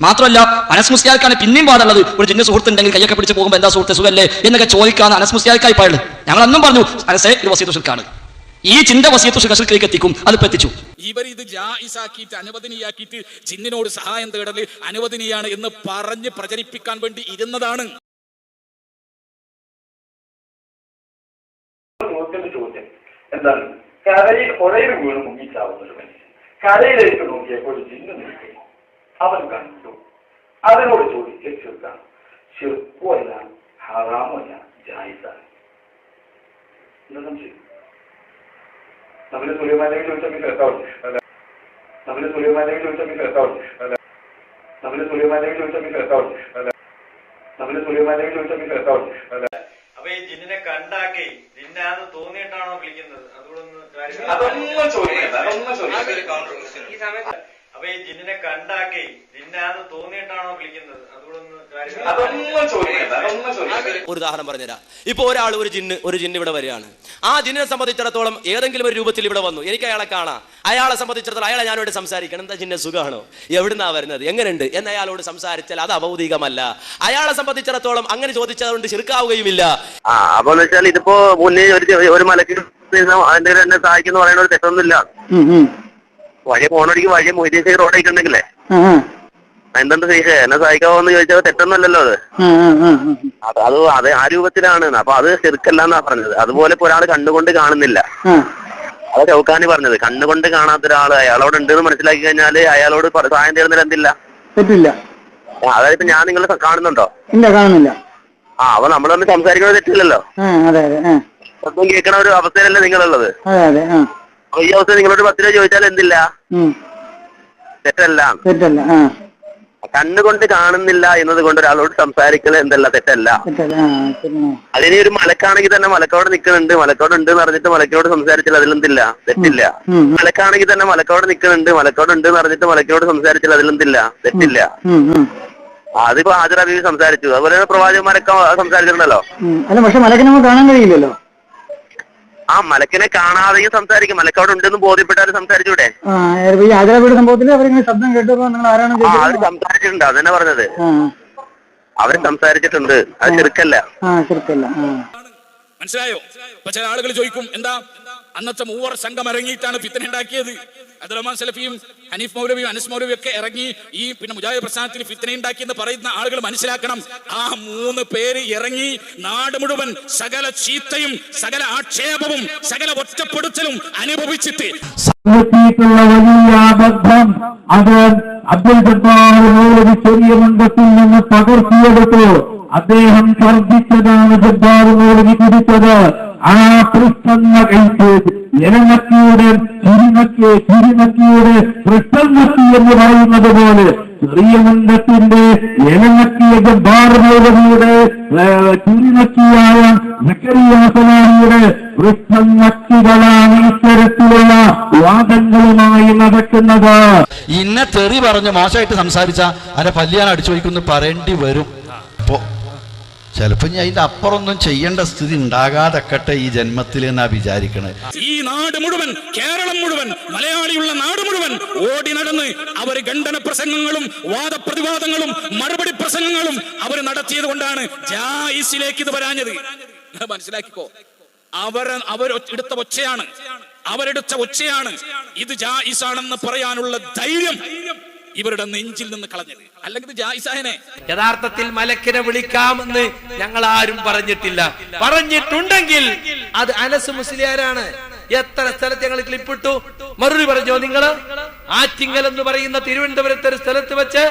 മാത്രമല്ല അനസ് മുസ്ലിയാർക്കാണ് പിന്നെയും പാടുള്ളത്, ഒരു ജിന്ന സുഹൃത്തുണ്ടെങ്കിൽ കയ്യൊക്കെ പിടിച്ച് പോകുമ്പോൾ എന്താ സുഹൃത്തെ സുഖല്ലേ എന്നൊക്കെ ചോദിക്കാൻ അനസ് മുസ്ലിയാർക്കായി പാടുള്ളത്. ഞങ്ങൾ അന്നും പറഞ്ഞു അനസേ ഇത് വസിയത്തു ശിർക്കാണ്, ഈ ചിന്ത വസിയത്തു ശിർക്കിലേക്ക് എത്തിക്കും, അതിപ്പോ എത്തിച്ചു. ഇവർ ഇത് ജായിസാക്കിയിട്ട് അനുവദനീയാക്കിയിട്ട് ജിന്നിനോട് സഹായം തേടൽ അനുവദനീയാണ് എന്ന് പറഞ്ഞ് പ്രചരിപ്പിക്കാൻ വേണ്ടി ഇരുന്നതാണ്. എന്താണ് കരയിൽ പുഴയിൽ വീണ് മുങ്ങിച്ചാവുന്ന ഒരു മനുഷ്യൻ കരയിലേക്ക് നോക്കിയപ്പോൾ ജിന്ന് നിൽക്കും, അവൻ കണ്ടു. അതിനോട് ചോദിച്ച് ചെറുക്കാണ്, ചെറുപ്പമല്ല ഹറാമല്ല ജായിസാണ്. എന്താ സംശയം? നമ്മള് സുലൈമാനെ ചോദിച്ചാൽ കേട്ടാവില്ല, നമ്മള് സുലൈമാനെ ചോദിച്ചാൽ കേട്ടാവില്ല, നമ്മള് സുലൈമാനെ ചോദിച്ചാൽ കേട്ടാവില്ല, നമ്മള് സുലൈമാനെ ചോദിച്ചാൽ കേട്ടാവില്ല. അപ്പൊ ഈ ജിന്നിനെ കണ്ടാക്കി ജിന്നാന്ന് തോന്നിയിട്ടാണോ വിളിക്കുന്നത്? അതൊന്നും ചോദിക്കണ്ട. അപ്പൊ ഈ ജിന്നിനെ കണ്ടാക്കി ജിന്നാന്ന് തോന്നിയിട്ടാണോ വിളിക്കുന്നത്? ഒരു ഉദാഹരണം പറഞ്ഞുതരാം. ഇപ്പൊ ഒരു ജിന്ന് ഇവിടെ വരികയാണ്. ആ ജിന്നിനെ സംബന്ധിച്ചിടത്തോളം ഏതെങ്കിലും ഒരു രൂപത്തിൽ ഇവിടെ വന്നു, എനിക്ക് അയാളെ കാണാം. അയാളെ സംബന്ധിച്ചിടത്തോളം അയാളെ ഞാനോട് സംസാരിക്കണം, എന്താ ജിന്നെ സുഖമാണോ, എവിടുന്നാ വരുന്നത്, എങ്ങനെയുണ്ട് എന്ന് അയാളോട് സംസാരിച്ചാൽ അത് അഭൗതികമല്ല. അയാളെ സംബന്ധിച്ചിടത്തോളം അങ്ങനെ ചോദിച്ചതുകൊണ്ട് ശിർക്കാവുകയുമില്ല. അപ്പൊ വെച്ചാൽ ഇതിപ്പോ മുന്നേ ഒരു മലക്ക് അതിന്റെ എന്നെ സഹായിക്കുന്ന പറയുന്ന ഒരു തെറ്റൊന്നുമില്ല. വഴിയെ പോണോടിക്ക് വഴിയെ മൊയ്തീൻ റോഡേക്ക് ഉണ്ടെങ്കിലേ എന്തെന്ത് സഹിച്ചേ എന്നെ സഹായിക്കാവോന്ന് ചോദിച്ചാൽ തെറ്റൊന്നുമല്ലല്ലോ അത് ആ രൂപത്തിലാണ്. അപ്പൊ അത് ശിർക്കല്ലാന്നാ പറഞ്ഞത്. അതുപോലെ ഇപ്പൊ ഒരാൾ കണ്ണുകൊണ്ട് കാണുന്നില്ല, അത് ചൗക്കാനി പറഞ്ഞത്. കണ്ണുകൊണ്ട് കാണാത്ത ഒരാൾ അയാളോട് ഉണ്ടെന്ന് മനസ്സിലാക്കി കഴിഞ്ഞാല് അയാളോട് സഹായം തേടുന്നതിൽ എന്തില്ല, തെറ്റില്ല. അതായത് ഇപ്പൊ ഞാൻ നിങ്ങളെ കാണുന്നുണ്ടോ? ഇല്ല, കാണുന്നില്ല. അപ്പൊ നമ്മൾ തമ്മിൽ സംസാരിക്കുന്നത് തെറ്റില്ലല്ലോ, ഒന്നും കേൾക്കണ ഒരു അവസ്ഥയിലല്ലേ നിങ്ങളുള്ളത്. അപ്പൊ ഈ അവസ്ഥ നിങ്ങളോട് 10 രൂപ ചോദിച്ചാൽ എന്തില്ല, തെറ്റല്ല. കണ്ണുകൊണ്ട് കാണുന്നില്ല എന്നത് കൊണ്ട് ഒരാളോട് സംസാരിക്കുന്നത് എന്തല്ല, തെറ്റല്ല. അതിന് ഒരു മലക്കാണെങ്കിൽ തന്നെ മലക്കോട് നിൽക്കുന്നുണ്ട്, മലക്കോട് ഉണ്ട് എന്ന് പറഞ്ഞിട്ട് മലക്കോട് സംസാരിച്ചാൽ അതിലെന്തില്ല, തെറ്റില്ല. മലക്കാണെങ്കിൽ തന്നെ മലക്കോട് നിൽക്കുന്നുണ്ട്, മലക്കോട് ഉണ്ട് എന്ന് പറഞ്ഞിട്ട് മലക്കോട് സംസാരിച്ചാൽ അതിലെന്തില്ല, തെറ്റില്ല. അതിപ്പോ ഹാജർ അബീബി സംസാരിച്ചു, അതുപോലെ പ്രവാചകന്മാരൊക്കെ സംസാരിച്ചിട്ടുണ്ടല്ലോ. അല്ല, പക്ഷെ മലക്കിനെ നമുക്ക് കാണാൻ കഴിയില്ലല്ലോ. ആ മലക്കിനെ കാണാതെയും സംസാരിക്കും, മലക്കവിടെ ഉണ്ടെന്ന് ബോധ്യപ്പെട്ടാലും സംസാരിച്ചൂടെ? സംഭവത്തിൽ ശബ്ദം കേട്ടപ്പോ അവര് സംസാരിച്ചിട്ടുണ്ട്, അതന്നെ പറഞ്ഞത്. അവര് സംസാരിച്ചിട്ടുണ്ട്, അത് ചെറുക്കല്ല. മനസ്സിലായോ? ഇപ്പൊ ചില ആളുകൾ ചോദിക്കും, എന്താ അന്നത്തെ മൂവർ സംഘം ഇറങ്ങിയിട്ടാണ് ഫിത്ന ഉണ്ടാക്കിയത്. അബ്ദുറഹ്മാൻ സലഫിയും ഹനീഫ് മൗലവിയും അനസ് മൗലവിയും ഒക്കെ ഇറങ്ങി ഈ മുജാഹിദ് പ്രസ്ഥാനത്തിന് ഫിത്ന ഉണ്ടാക്കിയെന്ന് പറയുന്ന ആളുകൾ മനസ്സിലാക്കണം, ആ 3 പേര് ഇറങ്ങി നാട് മുഴുവൻ സകല ചീത്തയും സകല ആക്ഷേപവും സകല ഒറ്റപ്പെടുത്തലും അനുഭവിച്ചിട്ട് അത് അബ്ദുൽ ജബ്ബാർ മൗലവി ചെറിയ മണ്ഡലത്തിൽ നിന്ന് പകർത്തിയെടുത്തു. അദ്ദേഹം ഛർദ്ദിച്ചതാണ് ജബ്ബാർ മൗലവി കുടിച്ചത്. ആ പ്രശ്ന കഴിച്ച് എലമക്കിയുടെ പ്രശ്നത്തി എന്ന് പറയുന്നത് പോലെ ചെറിയ മണ്ഡലത്തിന്റെ എലമക്കിയ ജബ്ബാർ മൗലവിയുടെ ചുരിനക്കിയായ സലാഹിയുടെ പ്രശ്നങ്ങളാണ് ഇത്തരത്തിലുള്ള വാദങ്ങളുമായി നടക്കുന്നത്. ഇന്ന തെറി പറഞ്ഞ് മോശമായിട്ട് സംസാരിച്ച അതിന്റെ പല്ലിയാണ് അടിച്ചു വയ്ക്കുന്നു പറയേണ്ടി വരും. അപ്പോ ചിലപ്പോ ഞാൻ അതിന്റെ അപ്പുറമൊന്നും ചെയ്യേണ്ട സ്ഥിതി ഉണ്ടാകാതെക്കട്ടെ ഈ ജന്മത്തിൽ എന്നാ വിചാരിക്കണേ. ഈ നാട് മുഴുവൻ, കേരളം മുഴുവൻ, മലയാളിയുള്ള നാട് മുഴുവൻ ഓടി നടന്ന് അവർ ഖണ്ഡന പ്രസംഗങ്ങളും വാദപ്രതിവാദങ്ങളും മറുപടി പ്രസംഗങ്ങളും അവർ നടത്തിയത് കൊണ്ടാണ് ജായിസിലേക്ക് ഇത് വരാഞ്ഞത്. മനസ്സിലാക്കിക്കോ, അവരെടുത്ത ഒച്ചയാണ് ഇത് ജായിസാണെന്ന് പറയാനുള്ള ധൈര്യം ഇവരുടെ നെഞ്ചിൽ നിന്ന് കളഞ്ഞത്. അല്ലെങ്കിൽ ജായിസായനെ യഥാർത്ഥത്തിൽ മലക്കിനെ വിളിക്കാമെന്ന് ഞങ്ങൾ ആരും പറഞ്ഞിട്ടില്ല. പറഞ്ഞിട്ടുണ്ടെങ്കിൽ അത് അനസ് മുസ്ലിയാരാണ്. എത്ര സ്ഥലത്ത് ഞങ്ങൾ ക്ലിപ്പിട്ടു. മറുപടി പറഞ്ഞോ നിങ്ങള്? ആറ്റിങ്ങൽ എന്ന് പറയുന്ന തിരുവനന്തപുരത്തെ ഒരു സ്ഥലത്ത് വെച്ച്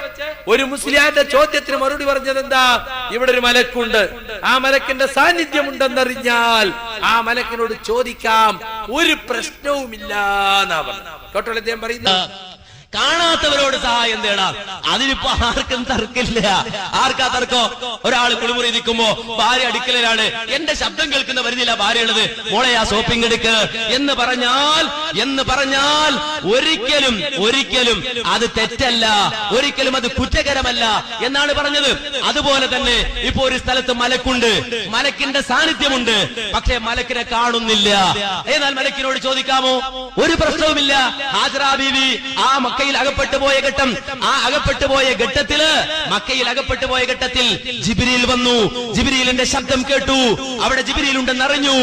ഒരു മുസ്ലിയാന്റെ ചോദ്യത്തിന് മറുപടി പറഞ്ഞത് എന്താ? ഇവിടെ ഒരു മലക്കുണ്ട്, ആ മലക്കിന്റെ സാന്നിധ്യമുണ്ടെന്നറിഞ്ഞാൽ ആ മലക്കിനോട് ചോദിക്കാം, ഒരു പ്രശ്നവുമില്ല എന്നാ പറഞ്ഞത്. കേട്ടോ അദ്ദേഹം പറയുന്നത്? കാണാത്തവരോട് സഹായം തേടാം, അതിനിപ്പോ ആർക്കും തർക്കില്ല. ആർക്കാ തർക്കോ? ഒരാൾ കുളിമുറി നിൽക്കുമ്പോ ഭാര്യ അടുക്കലാണ്, എന്റെ ശബ്ദം കേൾക്കുന്ന വരുന്നില്ല ഭാര്യയുള്ളത്, മോളെ ആ സോപ്പിംഗ് എടുക്ക് എന്ന് പറഞ്ഞാൽ ഒരിക്കലും അത് തെറ്റല്ല, ഒരിക്കലും അത് കുറ്റകരമല്ല എന്നാണ് പറഞ്ഞത്. അതുപോലെ തന്നെ ഇപ്പൊ ഒരു സ്ഥലത്ത് മലക്കുണ്ട്, മലക്കിന്റെ സാന്നിധ്യമുണ്ട്, പക്ഷെ മലക്കിനെ കാണുന്നില്ല. എന്നാൽ മലക്കിനോട് ചോദിക്കാമോ? ഒരു പ്രശ്നവുമില്ല. ഹാജറ ബീവി ആ മക്കയിൽ അകപ്പെട്ടു പോയ ഘട്ടം, ആ അകപ്പെട്ടു പോയ ഘട്ടത്തില് മക്കയിൽ അകപ്പെട്ടു പോയ ഘട്ടത്തിൽ ജിബ്രീൽ വന്നു. ജിബ്രീലിന്റെ ശബ്ദം കേട്ടു. അവിടെ ജിബ്രീൽ ഉണ്ടെന്ന് അറിഞ്ഞു.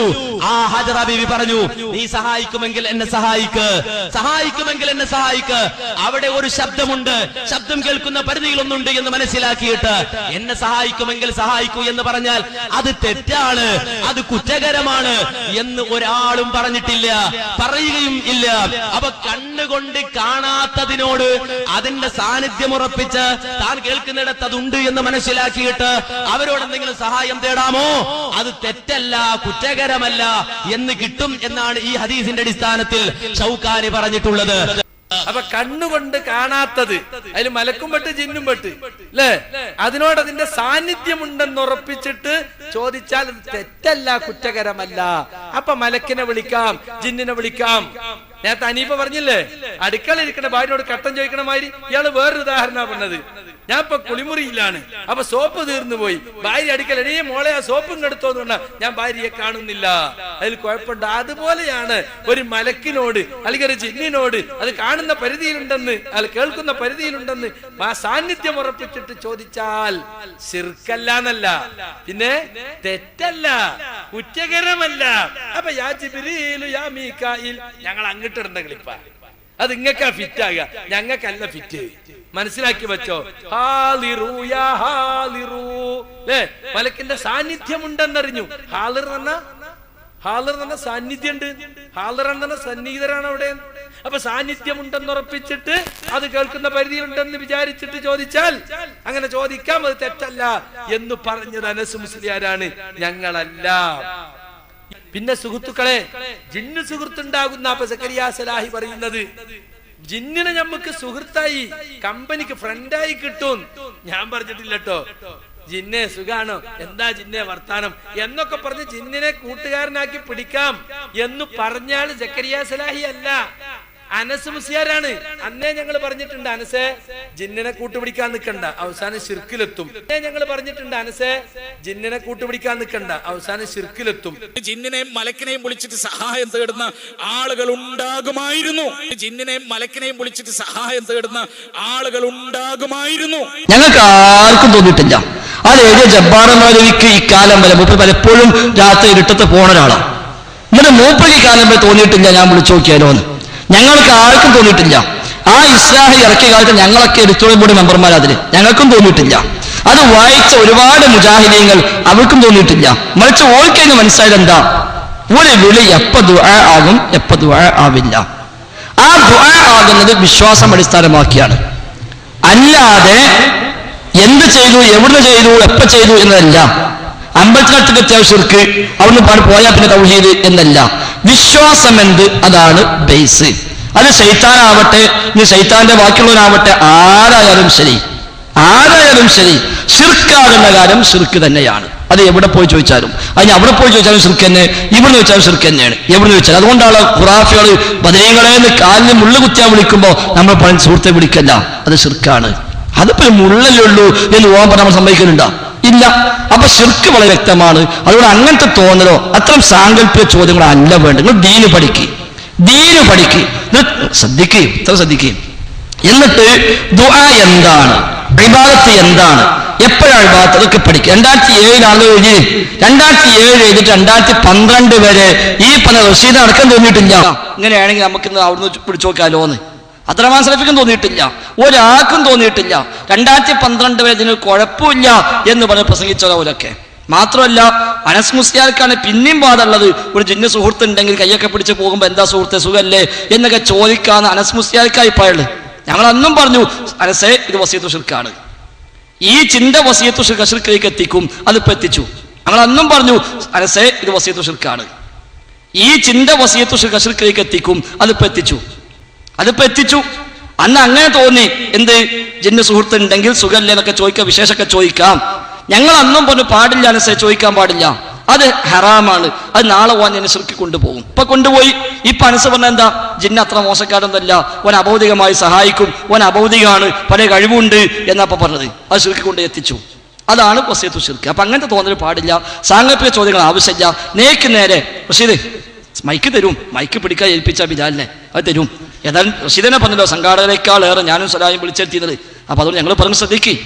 ആ ഹാജറ ബീവി പറഞ്ഞു, നീ സഹായിക്കുമെങ്കിൽ എന്നെ സഹായിക്ക്, സഹായിക്കുമെങ്കിൽ എന്നെ സഹായിക്ക്. അവിടെ ഒരു ശബ്ദമുണ്ട്, ശബ്ദം കേൾക്കുന്ന പരിധിയിലൊന്നുണ്ട് എന്ന് മനസ്സിലാക്കിയിട്ട് എന്നെ സഹായിക്കുമെങ്കിൽ സഹായിക്കൂ എന്ന് പറഞ്ഞാൽ അത് തെറ്റാണ്, അത് കുറ്റകരമാണ് എന്ന് ഒരാളും പറഞ്ഞിട്ടില്ല, പറയുകയും ഇല്ല. അപ്പൊ കണ്ണുകൊണ്ട് കാണാത്തതിനോട് അതിന്റെ സാന്നിധ്യം ഉറപ്പിച്ച് താൻ കേൾക്കുന്നിടത്ത് അതുണ്ട് എന്ന് മനസ്സിലാക്കിയിട്ട് അവരോട് എന്തെങ്കിലും സഹായം തേടാമോ? അത് തെറ്റല്ല, കുറ്റകരമല്ല എന്ന് കിട്ടും എന്നാണ് ഈ ഹദീസിന്റെ അടിസ്ഥാനത്തിൽ ഷൗക്കാനി പറഞ്ഞിട്ടുള്ളത്. അപ്പൊ കണ്ണുകൊണ്ട് കാണാത്തത്, അതിൽ മലക്കും പെട്ട് ജിന്നും പെട്ട് അല്ലേ, അതിനോട് അതിന്റെ സാന്നിധ്യം ഉണ്ടെന്ന് ഉറപ്പിച്ചിട്ട് ചോദിച്ചാൽ അത് തെറ്റല്ല, കുറ്റകരമല്ല. അപ്പൊ മലക്കിനെ വിളിക്കാം, ജിന്നിനെ വിളിക്കാം. നേരത്തെ അനീഫ പറഞ്ഞില്ലേ, അടുക്കളയിരിക്കണ ഭാര്യയോട് കട്ടൻ ചോദിക്കണ മാതിരി ഇയാള് വേറൊരു ഉദാഹരണ പറഞ്ഞത്. ഞാൻ ഇപ്പൊ കുളിമുറിയിലാണ്, അപ്പൊ സോപ്പ് തീർന്നു പോയി. ഭാര്യ അടുക്കൽ എടീ മോളെ ആ സോപ്പും കെടുത്തോന്നുണ്ട, ഞാൻ ഭാര്യയെ കാണുന്നില്ല, അതിൽ കുഴപ്പമുണ്ട്. അതുപോലെയാണ് ഒരു മലക്കിനോട് അല്ലെങ്കിൽ ഒരു ജിന്നിനോട് അത് കാണുന്ന പരിധിയിലുണ്ടെന്ന്, അത് കേൾക്കുന്ന പരിധിയിലുണ്ടെന്ന് ആ സാന്നിധ്യം ഉറപ്പിച്ചിട്ട് ചോദിച്ചാൽ ശിർക്കല്ല എന്നല്ല, പിന്നെ തെറ്റല്ല, കുറ്റകരമല്ല. അപ്പൊ യാ ജിബ്രീലു യാ മീകായിൽ ഞങ്ങൾ അങ്ങോട്ട് ഇടണ്ട ക്ലിപ്പ, അത് ഇങ്ങക്കാ ഫിറ്റ് ആകുക, ഞങ്ങൾക്കല്ല ഫിറ്റ്. മനസ്സിലാക്കി വെച്ചോ. ഹാലിറു യാ ഹാലിറു, അല്ലേ? മലക്കിന്റെ സാന്നിധ്യം ഉണ്ടെന്നറിഞ്ഞു. ഹാലിർ എന്ന സാന്നിധ്യം ഉണ്ട്, ഹാലിർ എന്ന സന്നിഹിതരാണ് അവിടെ. അപ്പൊ സാന്നിധ്യം ഉണ്ടെന്ന് ഉറപ്പിച്ചിട്ട് അത് കേൾക്കുന്ന പരിധിയിലുണ്ടെന്ന് വിചാരിച്ചിട്ട് ചോദിച്ചാൽ അങ്ങനെ ചോദിക്കാം, അത് തെറ്റല്ല എന്ന് പറഞ്ഞത് അനസ് മുസ്ലിയാരാണ്, ഞങ്ങളല്ല. പിന്നെ സുഹൃത്തുക്കളെ, ജിന്ന് സുഹൃത്തുണ്ടാകുന്ന അപ്പൊ സക്കരിയ സലാഹി പറയുന്നത് ജിന്നിനെ നമുക്ക് സുഹൃത്തായി കമ്പനിക്ക് ഫ്രണ്ടായി കിട്ടും. ഞാൻ പറഞ്ഞിട്ടില്ല കേട്ടോ, ജിന്നെ സുഖാണോ, എന്താ ജിന്നെ വർത്താനം എന്നൊക്കെ പറഞ്ഞ് ജിന്നിനെ കൂട്ടുകാരനാക്കി പിടിക്കാം എന്ന് പറഞ്ഞാൽ സക്കരിയ സലാഹി അല്ല, അനസ് മുസ്ലിയാരാണ്. അന്നേ ഞങ്ങൾ പറഞ്ഞിട്ടുണ്ട്, അനസെ ജിന്നിനെ കൂട്ടുപിടിക്കാൻ നിൽക്കണ്ട, അവസാനം ശിർക്കിലെത്തും. ഞങ്ങൾ പറഞ്ഞിട്ടുണ്ട്, അനസെ ജിന്നിനെ കൂട്ടുപിടിക്കാൻ നിൽക്കണ്ട, അവസാനം ശിർക്കിലെത്തും. ജിന്നിനെയും മലക്കിനെയും വിളിച്ചിട്ട് സഹായം തേടുന്ന ആളുകൾ ഉണ്ടാകുമായിരുന്നു. ജിന്നിനെയും മലക്കിനെയും വിളിച്ചിട്ട് സഹായം തേടുന്ന ആളുകൾ ഉണ്ടാകുമായിരുന്നു. ഞങ്ങൾക്ക് ആർക്കും തോന്നിയിട്ടില്ല. അത് എഴുതിയ ജബ്ബാർ മൗലവിക്ക് ഇക്കാലം വരെ, മൂപ്പർ പലപ്പോഴും രാത്രി ഇരുട്ടത്ത് പോണ ഒരാളാണ്. എന്നിട്ട് മൂപ്പർക്ക് ഇക്കാലം വരെ തോന്നിയിട്ടില്ല ഞാൻ വിളിച്ചു നോക്കിയാലോ എന്ന്. ഞങ്ങൾക്ക് ആർക്കും തോന്നിയിട്ടില്ല. ആ ഇസ്ലാഹി ഇറക്കിയ കാലത്ത് ഞങ്ങളൊക്കെ എഡിറ്റോറിയൽ ബോർഡ് മെമ്പർമാരതിന്, ഞങ്ങൾക്കും തോന്നിയിട്ടില്ല. അത് വായിച്ച ഒരുപാട് മുജാഹിദീങ്ങൾ അവർക്കും തോന്നിയിട്ടില്ല. മറിച്ച് ഓൾക്കെന്ന് മനസ്സിലായത് എന്താ, ഒരു വിളി എപ്പ ദുആ ആകും, എപ്പ ദുആ ആവില്ല. ആ ദുആ ആകുന്നത് വിശ്വാസം അടിസ്ഥാനമാക്കിയാണ്, അല്ലാതെ എന്ത് ചെയ്തു, എവിടുന്ന് ചെയ്തു, എപ്പ ചെയ്തു എന്നതല്ല. അമ്പലത്തിനടുത്ത് അത്യാവശ്യർക്ക് അവിടുന്ന് പോയാൽ പിന്നെ തൗഹീദ് എന്നല്ല. വിശ്വാസം എന്ത്, അതാണ് ബേസ്. അത് ശൈത്താനാവട്ടെ, ഇനി ശൈത്താന്റെ ബാക്കിയുള്ളവനാവട്ടെ, ആരായാലും ശരി, ആരായാലും ശരി, ശിർക്കാകുന്ന കാര്യം ശിർക്ക് തന്നെയാണ്. അത് എവിടെ പോയി ചോദിച്ചാലും, അതിന് അവിടെ പോയി ചോദിച്ചാലും ശിർക്ക് തന്നെ, ഇവിടെ ചോദിച്ചാലും ശിർക്ക് തന്നെയാണ്, എവിടെ ചോദിച്ചാലും. അതുകൊണ്ടാണ് ഖുറാഫികൾ ബദരീങ്ങളെന്ന് കാലിന് മുള്ളു കുത്തിയാൻ വിളിക്കുമ്പോൾ നമ്മൾ പറഞ്ഞ സുഹൃത്തെ വിളിക്കല്ല, അത് ശിർക്കാണ്. അതിപ്പോ മുള്ളല്ലേ ഉള്ളൂ എന്ന് ഓൻ പറഞ്ഞ നമ്മൾ സമ്മതിക്കുന്നുണ്ടോ? ഇല്ല. അപ്പൊ ശിർക്ക് വളരെ വ്യക്തമാണ്. അതുകൊണ്ട് അങ്ങനത്തെ തോന്നലോ അത്തരം സാങ്കല്പിക ചോദ്യങ്ങളോ അല്ല വേണ്ട. നിങ്ങൾ ദീന് പഠിക്കുക, ദീന് പഠിക്കുക, ശ്രദ്ധിക്കുകയും ഇത്ര ശ്രദ്ധിക്കുകയും. എന്നിട്ട് ദുആ എന്താണ്, ഇബാദത്ത് എന്താണ്, എപ്പോഴാണ് ഇബാദത്ത്, അതൊക്കെ പഠിക്കുക. 2007 എഴുതി, 2007 എഴുതിട്ട് 2012 വരെ ഈ പറഞ്ഞ റഷീദ് അടക്കം തോന്നിയിട്ടില്ല. ഇങ്ങനെയാണെങ്കിൽ നമുക്കിന്ന് അവിടുന്ന് പിടിച്ചു നോക്കാലോന്ന് അബ്ദുറഹ്മാൻ സലഫിക്കും തോന്നിയിട്ടില്ല, ഒരാൾക്കും തോന്നിയിട്ടില്ല. 2012 വരെ ഇതിന് കുഴപ്പമില്ല എന്ന് പറഞ്ഞ് പ്രസംഗിച്ചവരൊക്കെ. മാത്രമല്ല അനസ് മുസ്ലിയാർക്കാണ് പിന്നെയും പാടുള്ളത്, ഒരു ജിന്ന് സുഹൃത്തുണ്ടെങ്കിൽ കയ്യൊക്കെ പിടിച്ച് പോകുമ്പോൾ എന്താ സുഹൃത്തെ സുഖല്ലേ എന്നൊക്കെ ചോദിക്കാന്ന് അനസ് മുസ്ലിയാർക്കായി പാടുള്ളത്. ഞങ്ങൾ അന്നും പറഞ്ഞു, അനസേ ഇത് വസിയത്തു ശിർക്കാണ്, ഈ ചിന്ത വസിയത്തു ശിർക്കിലേക്ക് എത്തിക്കും, അതിപ്പോ എത്തിച്ചു. ഞങ്ങൾ അന്നും പറഞ്ഞു, അനസേ ഇത് വസിയത്തു ശിർക്കാണ്, ഈ ചിന്ത വസിയത്തു ശിർക്കിലേക്ക് എത്തിക്കും, അതിപ്പോ എത്തിച്ചു. അന്ന് അങ്ങനെ തോന്നി, എന്ത് ജിന്ന് സുഹൃത്തുണ്ടെങ്കിൽ സുഖല്ലേ എന്നൊക്കെ ചോദിക്കാം, വിശേഷമൊക്കെ ചോദിക്കാം. ഞങ്ങൾ അന്നും പറഞ്ഞു പാടില്ല, അനസേ ചോദിക്കാൻ പാടില്ല, അത് ഹറാമാണ്, അത് നാളെ ഓൻ എന്നെ ശിർക്ക് കൊണ്ടുപോകും. ഇപ്പൊ കൊണ്ടുപോയി. ഇപ്പൊ അനസ് പറഞ്ഞ എന്താ, ജിന്ന് അത്ര മോശക്കാരൊന്നല്ല, ഓൻ അഭൗതികമായി സഹായിക്കും, ഓൻ അഭൗതികമാണ്, പല കഴിവുണ്ട് എന്നപ്പോ പറഞ്ഞത്, അത് ശിർക്ക് കൊണ്ട് എത്തിച്ചു. അതാണ് വസിയത്തു ശിർക്ക്. അപ്പൊ അങ്ങനത്തെ തോന്നൽ പാടില്ല, സാങ്കല്പിക ചോദ്യങ്ങൾ ആവശ്യമില്ല. നേക്ക് നേരെ റഷീദ് മൈക്ക് തരും, മൈക്ക് പിടിക്കാൻ ഏൽപ്പിച്ച ബിലാലിനെ, അത് തരും. ഏതായാലും റഷീദനെ പറഞ്ഞല്ലോ സംഘാടകരെക്കാൾ ഏറെ ഞാനും സലായും വിളിച്ചെത്തിയത്. അപ്പൊ അതുകൊണ്ട് ഞങ്ങൾ പറഞ്ഞ് ശ്രദ്ധിക്കുക.